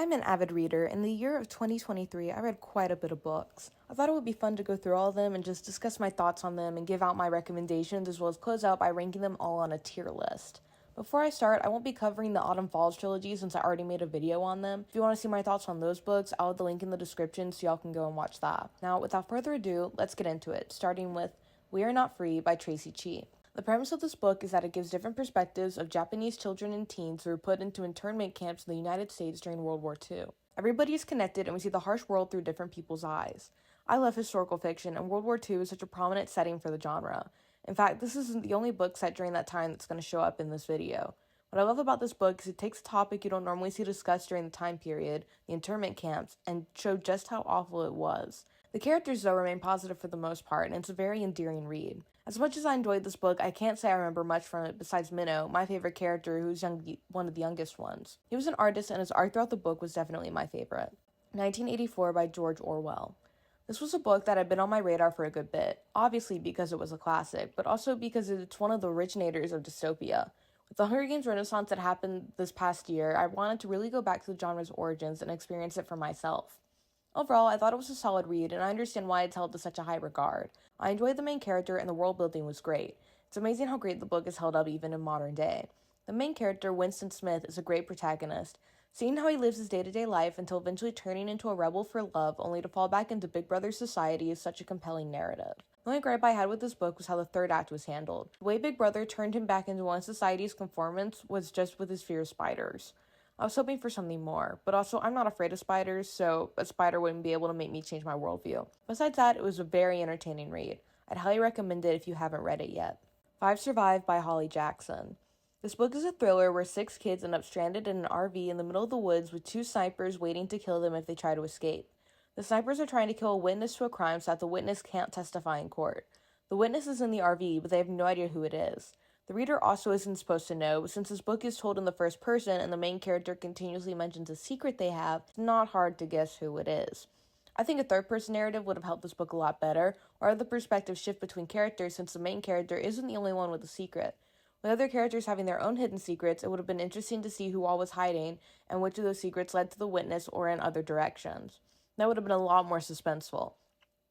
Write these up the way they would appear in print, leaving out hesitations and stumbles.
I'm an avid reader. In the year of 2023, I read quite a bit of books. I thought it would be fun to go through all of them and just discuss my thoughts on them and give out my recommendations, as well as close out by ranking them all on a tier list. Before I start, I won't be covering the Autumn Falls trilogy since I already made a video on them. If you want to see my thoughts on those books, I'll have the link in the description so y'all can go and watch that. Now, without further ado, let's get into it, starting with We Are Not Free by Tracy Chee. The premise of this book is that it gives different perspectives of Japanese children and teens who were put into internment camps in the United States during World War II. Everybody is connected and we see the harsh world through different people's eyes. I love historical fiction, and World War II is such a prominent setting for the genre. In fact, this isn't the only book set during that time that's going to show up in this video. What I love about this book is it takes a topic you don't normally see discussed during the time period, the internment camps, and show just how awful it was. The characters, though, remain positive for the most part, and it's a very endearing read. As much as I enjoyed this book, I can't say I remember much from it besides Minnow, my favorite character, who's one of the youngest ones. He was an artist, and his art throughout the book was definitely my favorite. 1984 by George Orwell. This was a book that had been on my radar for a good bit, obviously because it was a classic, but also because it's one of the originators of dystopia. With the Hunger Games Renaissance that happened this past year, I wanted to really go back to the genre's origins and experience it for myself. Overall, I thought it was a solid read, and I understand why it's held to such a high regard. I enjoyed the main character, and the world building was great. It's amazing how great the book is held up even in modern day. The main character, Winston Smith, is a great protagonist. Seeing how he lives his day-to-day life until eventually turning into a rebel for love, only to fall back into Big Brother society, is such a compelling narrative. The only gripe I had with this book was how the third act was handled. The way Big Brother turned him back into one of society's conformants was just with his fear of spiders. I was hoping for something more, but also I'm not afraid of spiders, so a spider wouldn't be able to make me change my worldview. Besides that, it was a very entertaining read. I'd highly recommend it if you haven't read it yet. 5 Survive by Holly Jackson. This book is a thriller where 6 kids end up stranded in an RV in the middle of the woods with 2 snipers waiting to kill them if they try to escape. The snipers are trying to kill a witness to a crime so that the witness can't testify in court. The witness is in the RV, but they have no idea who it is. The reader also isn't supposed to know, but since this book is told in the first person and the main character continuously mentions a secret they have, it's not hard to guess who it is. I think a third-person narrative would have helped this book a lot better, or have the perspective shift between characters since the main character isn't the only one with a secret. With other characters having their own hidden secrets, it would have been interesting to see who all was hiding and which of those secrets led to the witness or in other directions. That would have been a lot more suspenseful.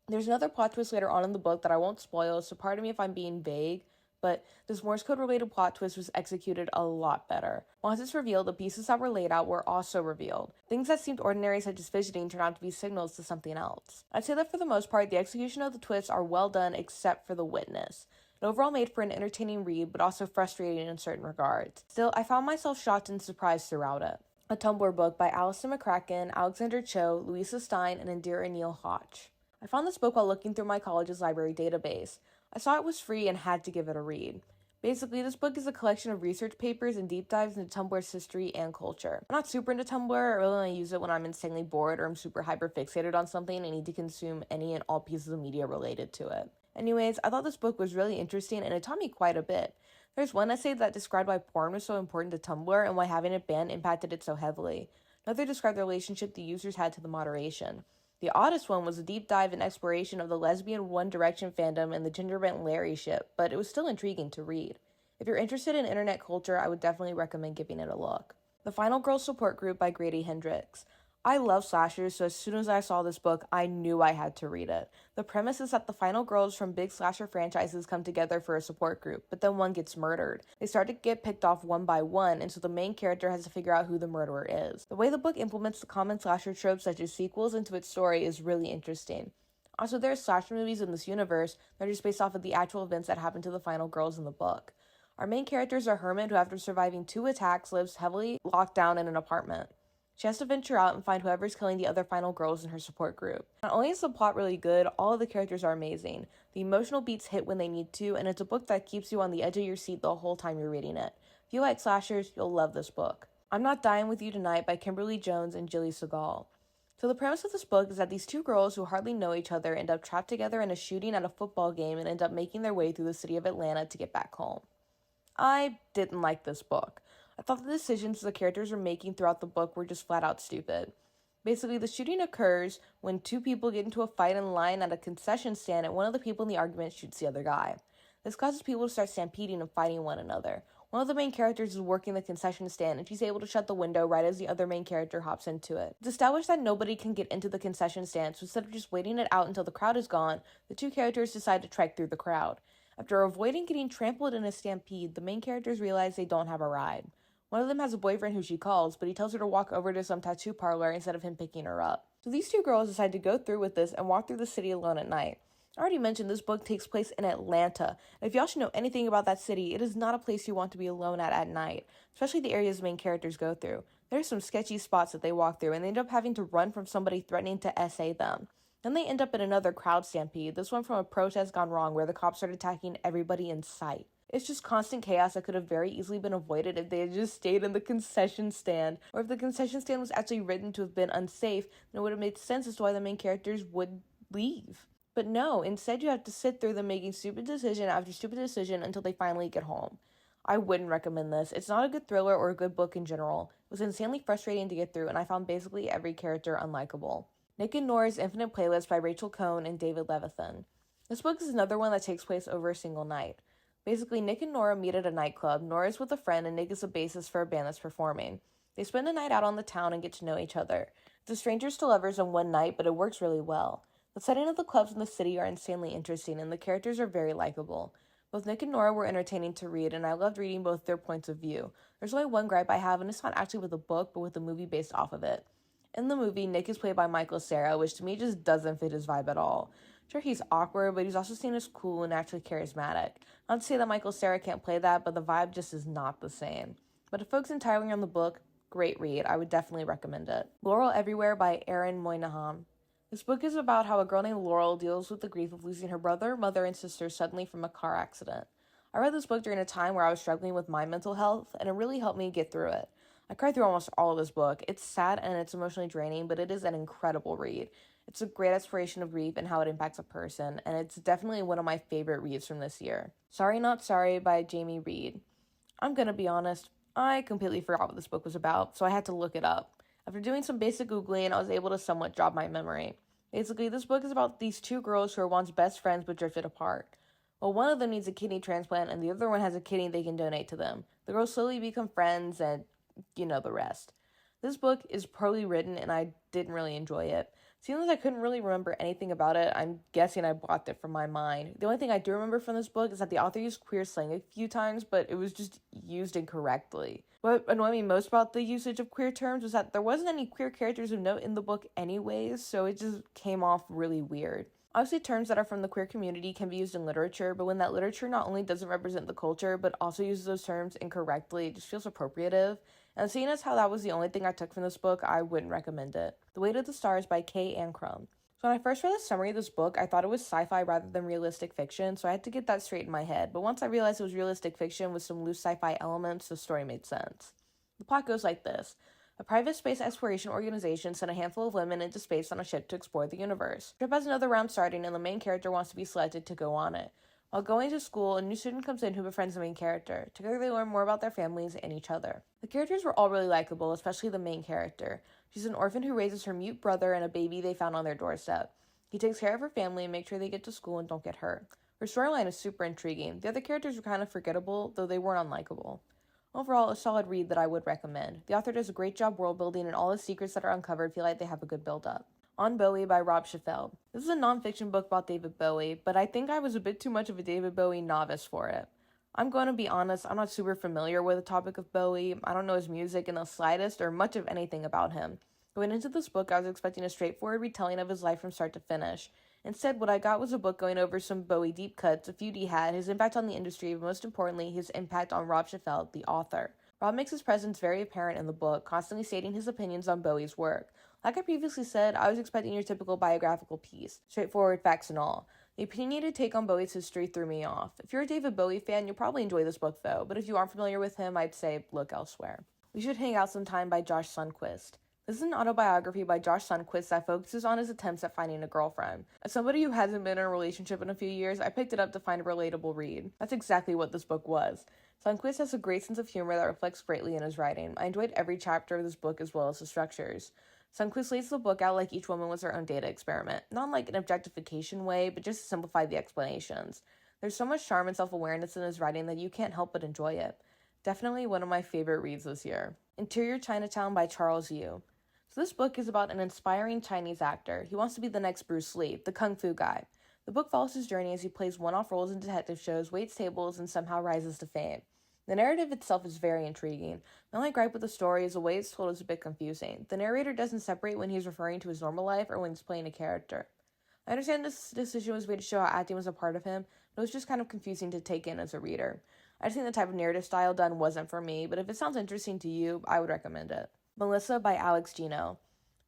There's another plot twist later on in the book that I won't spoil, so pardon me if I'm being vague, but this Morse code related plot twist was executed a lot better. Once it's revealed, the pieces that were laid out were also revealed. Things that seemed ordinary, such as fidgeting, turned out to be signals to something else. I'd say that for the most part, the execution of the twists are well done except for the witness. It overall made for an entertaining read, but also frustrating in certain regards. Still, I found myself shocked and surprised throughout it. A Tumblr book by Alison McCracken, Alexander Cho, Louisa Stein, and Indira Neil Hodge. I found this book while looking through my college's library database. I saw it was free and had to give it a read. Basically, this book is a collection of research papers and deep dives into Tumblr's history and culture. I'm not super into Tumblr. I really only use it when I'm insanely bored or I'm super hyper-fixated on something and need to consume any and all pieces of media related to it. Anyways, I thought this book was really interesting and it taught me quite a bit. There's one essay that described why porn was so important to Tumblr and why having it banned impacted it so heavily. Another described the relationship the users had to the moderation. The oddest one was a deep dive and exploration of the lesbian One Direction fandom and the Gingerbread Larry ship, but it was still intriguing to read. If you're interested in internet culture, I would definitely recommend giving it a look. The Final Girls Support Group by Grady Hendrix. I love slashers, so as soon as I saw this book, I knew I had to read it. The premise is that the final girls from big slasher franchises come together for a support group, but then one gets murdered. They start to get picked off one by one, and so the main character has to figure out who the murderer is. The way the book implements the common slasher tropes such as sequels into its story is really interesting. Also, there are slasher movies in this universe that are just based off of the actual events that happened to the final girls in the book. Our main characters are Hermit, who after surviving 2 attacks lives heavily locked down in an apartment. She has to venture out and find whoever's killing the other final girls in her support group. Not only is the plot really good, all of the characters are amazing. The emotional beats hit when they need to, and it's a book that keeps you on the edge of your seat the whole time you're reading it. If you like slashers, you'll love this book. I'm Not Dying With You Tonight by Kimberly Jones and Jilly Segal. So the premise of this book is that these 2 girls who hardly know each other end up trapped together in a shooting at a football game and end up making their way through the city of Atlanta to get back home. I didn't like this book. I thought the decisions the characters were making throughout the book were just flat out stupid. Basically, the shooting occurs when 2 people get into a fight in line at a concession stand and one of the people in the argument shoots the other guy. This causes people to start stampeding and fighting one another. One of the main characters is working the concession stand, and she's able to shut the window right as the other main character hops into it. It's established that nobody can get into the concession stand, so instead of just waiting it out until the crowd is gone, the two characters decide to trek through the crowd. After avoiding getting trampled in a stampede, the main characters realize they don't have a ride. One of them has a boyfriend who she calls, but he tells her to walk over to some tattoo parlor instead of him picking her up. So these two girls decide to go through with this and walk through the city alone at night. I already mentioned this book takes place in Atlanta. And if y'all should know anything about that city, it is not a place you want to be alone at night, especially the areas the main characters go through. There are some sketchy spots that they walk through, and they end up having to run from somebody threatening to SA them. Then they end up in another crowd stampede, this one from a protest gone wrong where the cops start attacking everybody in sight. It's just constant chaos that could have very easily been avoided if they had just stayed in the concession stand, or if the concession stand was actually written to have been unsafe, then it would have made sense as to why the main characters would leave. But no, instead you have to sit through them making stupid decision after stupid decision until they finally get home. I wouldn't recommend this. It's not a good thriller or a good book in general. It was insanely frustrating to get through, and I found basically every character unlikable. Nick and Nora's Infinite Playlist by Rachel Cohn and David Levithan. This book is another one that takes place over a single night. Basically, Nick and Nora meet at a nightclub. Nora is with a friend, and Nick is a bassist for a band that's performing. They spend a night out on the town and get to know each other. It's strangers to lovers on one night, but it works really well. The setting of the clubs in the city are insanely interesting, and the characters are very likable. Both Nick and Nora were entertaining to read, and I loved reading both their points of view. There's only one gripe I have, and it's not actually with the book, but with the movie based off of it. In the movie, Nick is played by Michael Cera, which to me just doesn't fit his vibe at all. Sure, he's awkward, but he's also seen as cool and naturally charismatic. Not to say that Michael Cera can't play that, but the vibe just is not the same. But to focus entirely on the book, great read. I would definitely recommend it. Laurel Everywhere by Erin Moynihan. This book is about how a girl named Laurel deals with the grief of losing her brother, mother, and sister suddenly from a car accident. I read this book during a time where I was struggling with my mental health, and it really helped me get through it. I cried through almost all of this book. It's sad and it's emotionally draining, but it is an incredible read. It's a great exploration of grief and how it impacts a person, and it's definitely one of my favorite reads from this year. Sorry Not Sorry by Jamie Reed. I'm gonna be honest, I completely forgot what this book was about, so I had to look it up. After doing some basic Googling, I was able to somewhat jog my memory. Basically, this book is about these two girls who were once best friends but drifted apart. Well, one of them needs a kidney transplant, and the other one has a kidney they can donate to them. The girls slowly become friends, and you know the rest. This book is poorly written, and I didn't really enjoy it. Seeing as I couldn't really remember anything about it, I'm guessing I blocked it from my mind. The only thing I do remember from this book is that the author used queer slang a few times, but it was just used incorrectly. What annoyed me most about the usage of queer terms was that there wasn't any queer characters of note in the book anyways, so it just came off really weird. Obviously, terms that are from the queer community can be used in literature, but when that literature not only doesn't represent the culture, but also uses those terms incorrectly, it just feels appropriative. And seeing as how that was the only thing I took from this book, I wouldn't recommend it. The Weight of the Stars by Kay Ancrum. So when I first read the summary of this book, I thought it was sci-fi rather than realistic fiction, so I had to get that straight in my head. But once I realized it was realistic fiction with some loose sci-fi elements, the story made sense. The plot goes like this. A private space exploration organization sent a handful of women into space on a ship to explore the universe. The trip has another round starting, and the main character wants to be selected to go on it. While going to school, a new student comes in who befriends the main character. Together they learn more about their families and each other. The characters were all really likable, especially the main character. She's an orphan who raises her mute brother and a baby they found on their doorstep. He takes care of her family and makes sure they get to school and don't get hurt. Her storyline is super intriguing. The other characters were kind of forgettable, though they weren't unlikable. Overall, a solid read that I would recommend. The author does a great job world building, and all the secrets that are uncovered feel like they have a good build up. On Bowie by Rob Sheffield. This is a non-fiction book about David Bowie, but I think I was a bit too much of a David Bowie novice for it. I'm going to be honest, I'm not super familiar with the topic of Bowie. I don't know his music in the slightest or much of anything about him. Going into this book, I was expecting a straightforward retelling of his life from start to finish. Instead, what I got was a book going over some Bowie deep cuts, a feud he had, his impact on the industry, but most importantly, his impact on Rob Sheffield, the author. Rob makes his presence very apparent in the book, constantly stating his opinions on Bowie's work. Like I previously said, I was expecting your typical biographical piece, straightforward facts and all. The opinionated take on Bowie's history threw me off. If you're a David Bowie fan, you'll probably enjoy this book though, but if you aren't familiar with him, I'd say look elsewhere. We Should Hang Out Sometime by Josh Sundquist. This is an autobiography by Josh Sundquist that focuses on his attempts at finding a girlfriend. As somebody who hasn't been in a relationship in a few years, I picked it up to find a relatable read. That's exactly what this book was. Sundquist has a great sense of humor that reflects greatly in his writing. I enjoyed every chapter of this book as well as the structures. Sundquist lays the book out like each woman was her own data experiment. Not in like an objectification way, but just to simplify the explanations. There's so much charm and self-awareness in his writing that you can't help but enjoy it. Definitely one of my favorite reads this year. Interior Chinatown by Charles Yu. So this book is about an inspiring Chinese actor. He wants to be the next Bruce Lee, the kung fu guy. The book follows his journey as he plays one-off roles in detective shows, waits tables, and somehow rises to fame. The narrative itself is very intriguing. My only gripe with the story is the way it's told is a bit confusing. The narrator doesn't separate when he's referring to his normal life or when he's playing a character. I understand this decision was made to show how acting was a part of him, but it was just kind of confusing to take in as a reader. I just think the type of narrative style done wasn't for me, but if it sounds interesting to you, I would recommend it. Melissa by Alex Gino.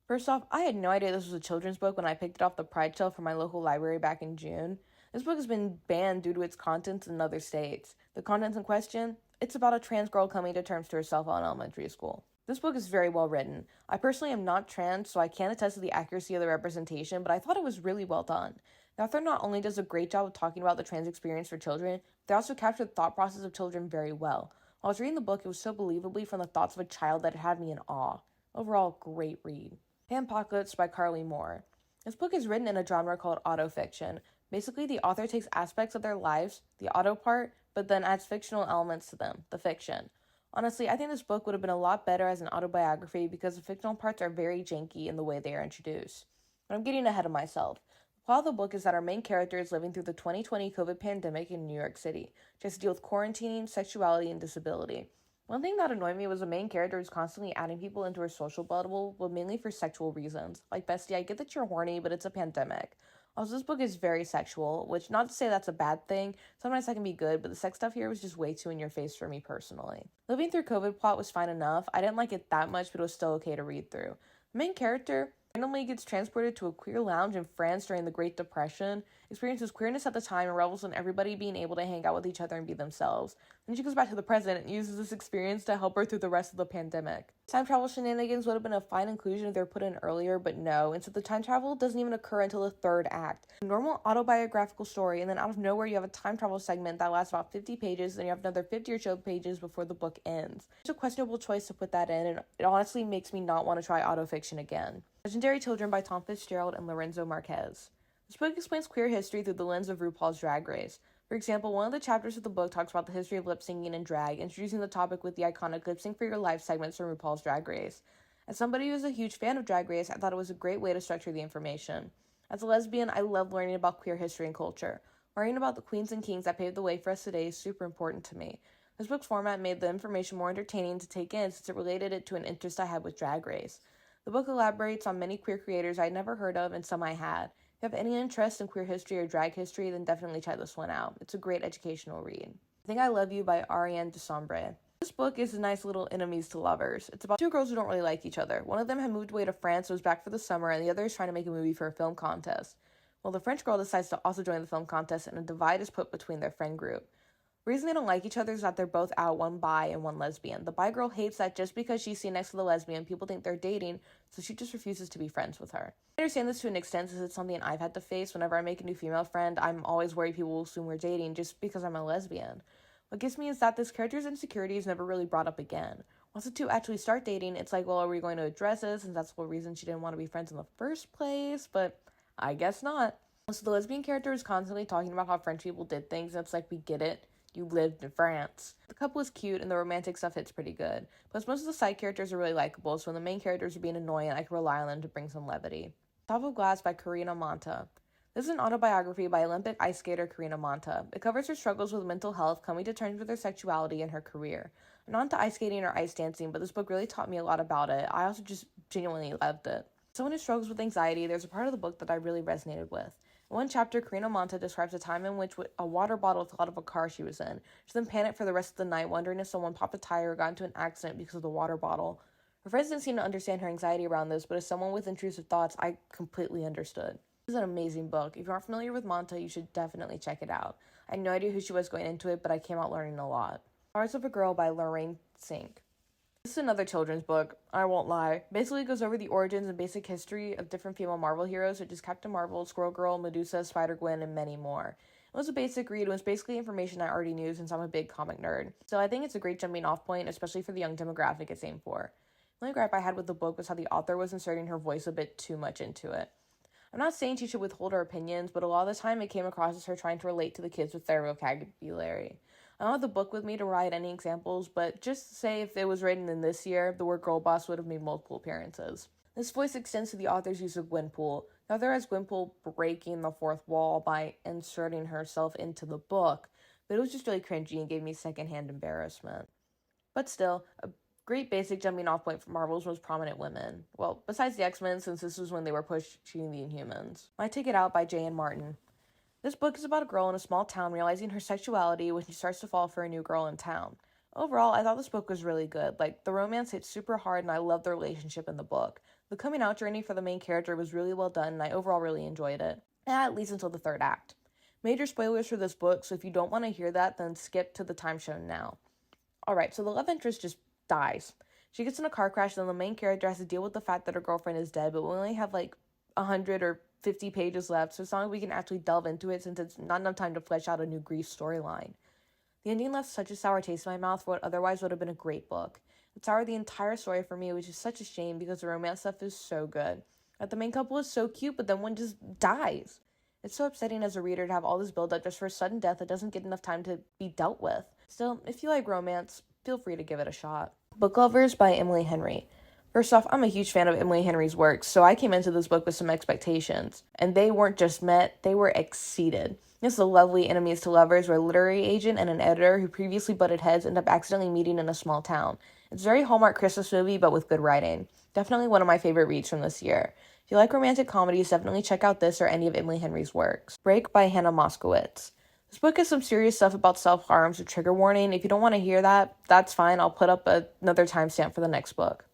First off, I had no idea this was a children's book when I picked it off the Pride shelf from my local library back in June. This book has been banned due to its contents in other states. The contents in question? It's about a trans girl coming to terms to herself in elementary school. This book is very well written. I personally am not trans, so I can't attest to the accuracy of the representation, but I thought it was really well done. The author not only does a great job of talking about the trans experience for children, they also capture the thought process of children very well. While I was reading the book, it was so believably from the thoughts of a child that it had me in awe. Overall, great read. Apocalypse by Carly Moore. This book is written in a genre called autofiction. Basically, the author takes aspects of their lives, the auto part, but then adds fictional elements to them, the fiction. Honestly, I think this book would have been a lot better as an autobiography because the fictional parts are very janky in the way they are introduced. But I'm getting ahead of myself. The plot of the book is that our main character is living through the 2020 COVID pandemic in New York City. She has to deal with quarantining, sexuality, and disability. One thing that annoyed me was the main character was constantly adding people into her social bubble, but mainly for sexual reasons. Like, bestie, I get that you're horny, but it's a pandemic. Also, this book is very sexual, which, not to say that's a bad thing, sometimes that can be good, but the sex stuff here was just way too in your face for me personally. Living through COVID plot was fine enough. I didn't like it that much, but it was still okay to read through. The main character randomly gets transported to a queer lounge in France during the Great Depression, experiences queerness at the time, and revels in everybody being able to hang out with each other and be themselves. Then she goes back to the present and uses this experience to help her through the rest of the pandemic. Time travel shenanigans would have been a fine inclusion if they were put in earlier, but no, and so the time travel doesn't even occur until the third act. A normal autobiographical story, and then out of nowhere you have a time travel segment that lasts about 50 pages, then you have another 50 or so pages before the book ends. It's a questionable choice to put that in, and it honestly makes me not want to try autofiction again. Legendary Children by Tom Fitzgerald and Lorenzo Marquez. This book explains queer history through the lens of RuPaul's Drag Race. For example, one of the chapters of the book talks about the history of lip-syncing and drag, introducing the topic with the iconic Lip Sync for Your Life segments from RuPaul's Drag Race. As somebody who is a huge fan of Drag Race, I thought it was a great way to structure the information. As a lesbian, I love learning about queer history and culture. Learning about the queens and kings that paved the way for us today is super important to me. This book's format made the information more entertaining to take in since it related it to an interest I had with Drag Race. The book elaborates on many queer creators I'd never heard of and some I had. If you have any interest in queer history or drag history, then definitely check this one out. It's a great educational read. I Think I Love You by Ariane Desambre. This book is a nice little enemies to lovers. It's about two girls who don't really like each other. One of them had moved away to France and was back for the summer, and the other is trying to make a movie for a film contest. Well, the French girl decides to also join the film contest, and a divide is put between their friend group. The reason they don't like each other is that they're both out, one bi and one lesbian. The bi girl hates that just because she's seen next to the lesbian, people think they're dating, so she just refuses to be friends with her. I understand this to an extent since it's something I've had to face. Whenever I make a new female friend, I'm always worried people will assume we're dating just because I'm a lesbian. What gets me is that this character's insecurity is never really brought up again. Once the two actually start dating, it's like, well, are we going to address it since that's the whole reason she didn't want to be friends in the first place? But I guess not. So the lesbian character is constantly talking about how French people did things, and it's like, we get it. You lived in France. The couple is cute, and the romantic stuff hits pretty good. Plus, most of the side characters are really likable, so when the main characters are being annoying, I can rely on them to bring some levity. Top of Glass by Karina Monta. This is an autobiography by Olympic ice skater Karina Monta. It covers her struggles with mental health, coming to terms with her sexuality, and her career. I'm not into ice skating or ice dancing, but this book really taught me a lot about it. I also just genuinely loved it. As someone who struggles with anxiety, there's a part of the book that I really resonated with. In one chapter, Karina Monta describes a time in which a water bottle fell out of a car she was in. She then panicked for the rest of the night, wondering if someone popped a tire or got into an accident because of the water bottle. Her friends didn't seem to understand her anxiety around this, but as someone with intrusive thoughts, I completely understood. This is an amazing book. If you aren't familiar with Monta, you should definitely check it out. I had no idea who she was going into it, but I came out learning a lot. Hearts of a Girl by Lorraine Sink. This is another children's book, I won't lie. Basically it goes over the origins and basic history of different female Marvel heroes such as Captain Marvel, Squirrel Girl, Medusa, Spider-Gwen, and many more. It was a basic read. It was basically information I already knew since I'm a big comic nerd. So I think it's a great jumping off point, especially for the young demographic it's aimed for. The only gripe I had with the book was how the author was inserting her voice a bit too much into it. I'm not saying she should withhold her opinions, but a lot of the time it came across as her trying to relate to the kids with their vocabulary. I don't have the book with me to write any examples, but just say if it was written in this year, the word girl boss would have made multiple appearances. This voice extends to the author's use of Gwenpool. The author has Gwenpool breaking the fourth wall by inserting herself into the book, but it was just really cringy and gave me secondhand embarrassment. But still, a great basic jumping off point for Marvel's most prominent women. Well, besides the X-Men, since this was when they were pushing the Inhumans. My Take It Out by J.N. Martin. This book is about a girl in a small town realizing her sexuality when she starts to fall for a new girl in town. Overall, I thought this book was really good. Like, the romance hit super hard and I loved the relationship in the book. The coming out journey for the main character was really well done and I overall really enjoyed it. At least until the third act. Major spoilers for this book, so if you don't want to hear that, then skip to the time shown now. Alright, so the love interest just dies. She gets in a car crash and then the main character has to deal with the fact that her girlfriend is dead, but we only have like 100 or 50 pages left, so it's not like we can actually delve into it since it's not enough time to flesh out a new grief storyline. The ending left such a sour taste in my mouth for what otherwise would have been a great book. It soured the entire story for me, which is such a shame because the romance stuff is so good. Like, the main couple is so cute, but then one just dies. It's so upsetting as a reader to have all this build-up just for a sudden death that doesn't get enough time to be dealt with. Still, if you like romance, feel free to give it a shot. Book Lovers by Emily Henry. First off, I'm a huge fan of Emily Henry's works, so I came into this book with some expectations. And they weren't just met, they were exceeded. This is a lovely enemies to lovers where a literary agent and an editor who previously butted heads end up accidentally meeting in a small town. It's a very Hallmark Christmas movie, but with good writing. Definitely one of my favorite reads from this year. If you like romantic comedies, definitely check out this or any of Emily Henry's works. Break by Hannah Moskowitz. This book has some serious stuff about self-harm, so trigger warning. If you don't want to hear that, that's fine. I'll put up another timestamp for the next book.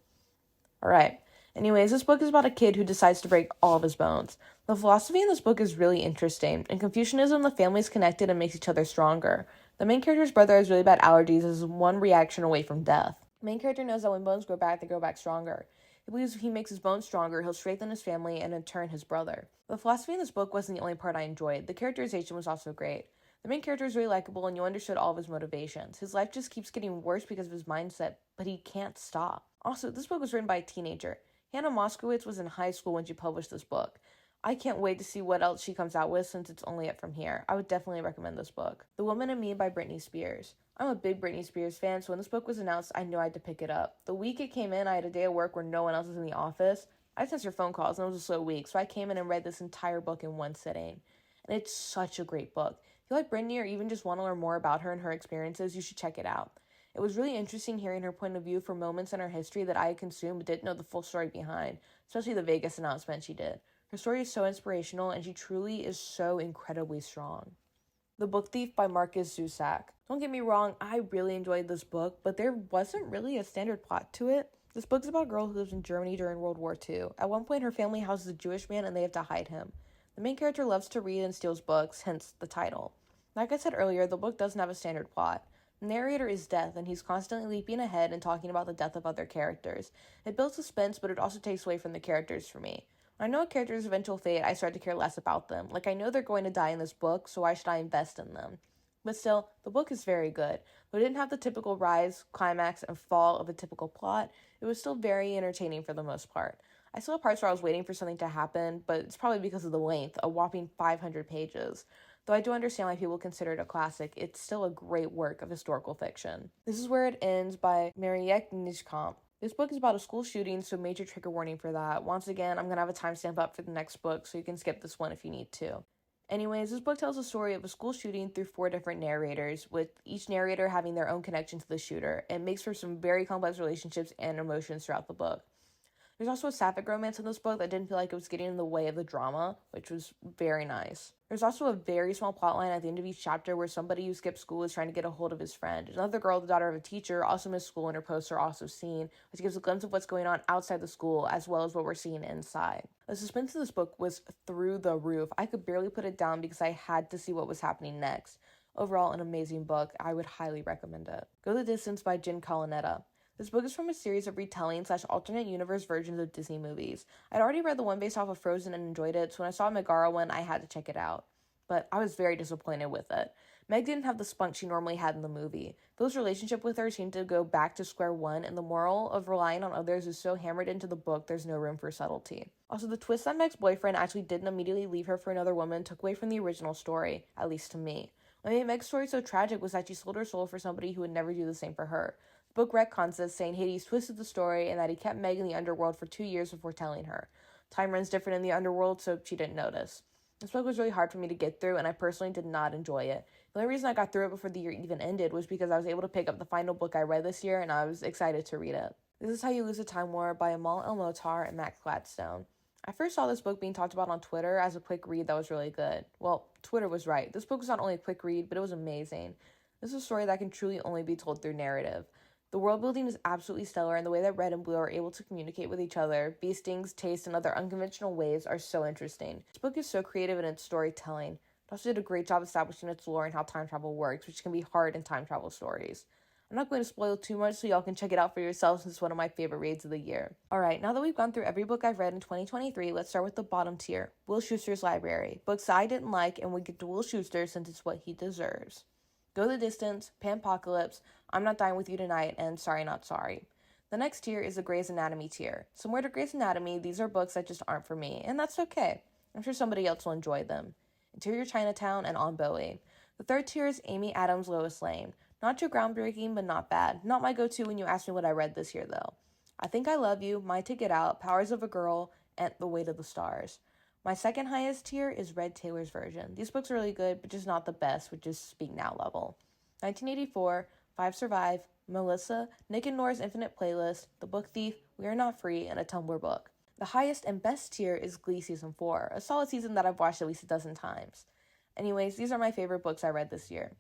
Alright. Anyways, this book is about a kid who decides to break all of his bones. The philosophy in this book is really interesting. In Confucianism, the family is connected and makes each other stronger. The main character's brother has really bad allergies and is one reaction away from death. The main character knows that when bones grow back, they grow back stronger. He believes if he makes his bones stronger, he'll strengthen his family and in turn his brother. The philosophy in this book wasn't the only part I enjoyed. The characterization was also great. The main character is really likable and you understood all of his motivations. His life just keeps getting worse because of his mindset, but he can't stop. Also, this book was written by a teenager. Hannah Moskowitz was in high school when she published this book. I can't wait to see what else she comes out with since it's only up from here. I would definitely recommend this book. The Woman in Me by Britney Spears. I'm a big Britney Spears fan, so when this book was announced, I knew I had to pick it up. The week it came in, I had a day of work where no one else was in the office. I just answered phone calls and it was a slow week, so I came in and read this entire book in one sitting. And it's such a great book. If you like Britney or even just want to learn more about her and her experiences, you should check it out. It was really interesting hearing her point of view for moments in her history that I had consumed but didn't know the full story behind, especially the Vegas announcement she did. Her story is so inspirational and she truly is so incredibly strong. The Book Thief by Marcus Zusak. Don't get me wrong, I really enjoyed this book, but there wasn't really a standard plot to it. This book is about a girl who lives in Germany during World War II. At one point, her family houses a Jewish man and they have to hide him. The main character loves to read and steals books, hence the title. Like I said earlier, the book doesn't have a standard plot. The narrator is Death, and he's constantly leaping ahead and talking about the death of other characters. It builds suspense, but it also takes away from the characters for me. When I know a character's eventual fate, I start to care less about them. Like, I know they're going to die in this book, so why should I invest in them? But still, the book is very good. Though it didn't have the typical rise, climax, and fall of a typical plot, it was still very entertaining for the most part. I still have parts where I was waiting for something to happen, but it's probably because of the length, a whopping 500 pages. Though I do understand why people consider it a classic, it's still a great work of historical fiction. This is Where It Ends by Mariette Nijkamp. This book is about a school shooting, so major trigger warning for that. Once again, I'm going to have a timestamp up for the next book, so you can skip this one if you need to. Anyways, this book tells the story of a school shooting through 4 different narrators, with each narrator having their own connection to the shooter. It makes for some very complex relationships and emotions throughout the book. There's also a sapphic romance in this book that didn't feel like it was getting in the way of the drama, which was very nice. There's also a very small plotline at the end of each chapter where somebody who skipped school is trying to get a hold of his friend. Another girl, the daughter of a teacher, also missed school and her posts are also seen, which gives a glimpse of what's going on outside the school as well as what we're seeing inside. The suspense in this book was through the roof. I could barely put it down because I had to see what was happening next. Overall, an amazing book. I would highly recommend it. Go the Distance by Jen Colonetta. This book is from a series of retelling / alternate universe versions of Disney movies. I'd already read the one based off of Frozen and enjoyed it, so when I saw a Megara one, I had to check it out. But I was very disappointed with it. Meg didn't have the spunk she normally had in the movie. Phil's relationship with her seemed to go back to square one, and the moral of relying on others is so hammered into the book there's no room for subtlety. Also, the twist that Meg's boyfriend actually didn't immediately leave her for another woman took away from the original story, at least to me. What made Meg's story so tragic was that she sold her soul for somebody who would never do the same for her. The book retcons this, saying Hades twisted the story and that he kept Meg in the underworld for 2 years before telling her. Time runs different in the underworld, so she didn't notice. This book was really hard for me to get through, and I personally did not enjoy it. The only reason I got through it before the year even ended was because I was able to pick up the final book I read this year, and I was excited to read it. This is How You Lose a Time War by Amal El-Motar and Max Gladstone. I first saw this book being talked about on Twitter as a quick read that was really good. Well, Twitter was right. This book was not only a quick read, but it was amazing. This is a story that can truly only be told through narrative. The world building is absolutely stellar, and the way that Red and Blue are able to communicate with each other, bee stings, taste, and other unconventional ways are so interesting. This book is so creative in its storytelling. It also did a great job establishing its lore and how time travel works, which can be hard in time travel stories. I'm not going to spoil too much so y'all can check it out for yourselves since it's one of my favorite reads of the year. Alright, now that we've gone through every book I've read in 2023, let's start with the bottom tier, Will Schuster's library. Books I didn't like and would give to Will Schuster since it's what he deserves. Go the Distance, Panpocalypse, I'm Not Dying With You Tonight, and Sorry Not Sorry. The next tier is the Grey's Anatomy tier. Similar to Grey's Anatomy, these are books that just aren't for me, and that's okay. I'm sure somebody else will enjoy them. Interior Chinatown and On Bowie. The third tier is Amy Adams' Lois Lane. Not too groundbreaking, but not bad. Not my go-to when you ask me what I read this year, though. I Think I Love You, My Ticket Out, Powers of a Girl, and The Weight of the Stars. My second highest tier is Red Taylor's version. These books are really good, but just not the best, which is Speak Now level. 1984, Five Survive, Melissa, Nick and Nora's Infinite Playlist, The Book Thief, We Are Not Free, and a Tumblr book. The highest and best tier is Glee Season 4, a solid season that I've watched at least a dozen times. Anyways, these are my favorite books I read this year.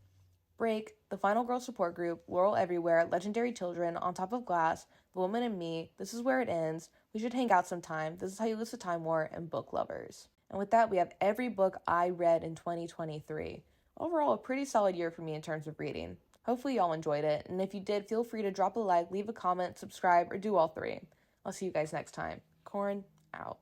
Break, The Final Girl Support Group, Laurel Everywhere, Legendary Children, On Top of Glass, The Woman in Me, This Is Where It Ends, We Should Hang Out Sometime, This Is How You Lose the Time War, and Book Lovers. And with that, we have every book I read in 2023. Overall, a pretty solid year for me in terms of reading. Hopefully y'all enjoyed it, and if you did, feel free to drop a like, leave a comment, subscribe, or do all three. I'll see you guys next time. Corin, out.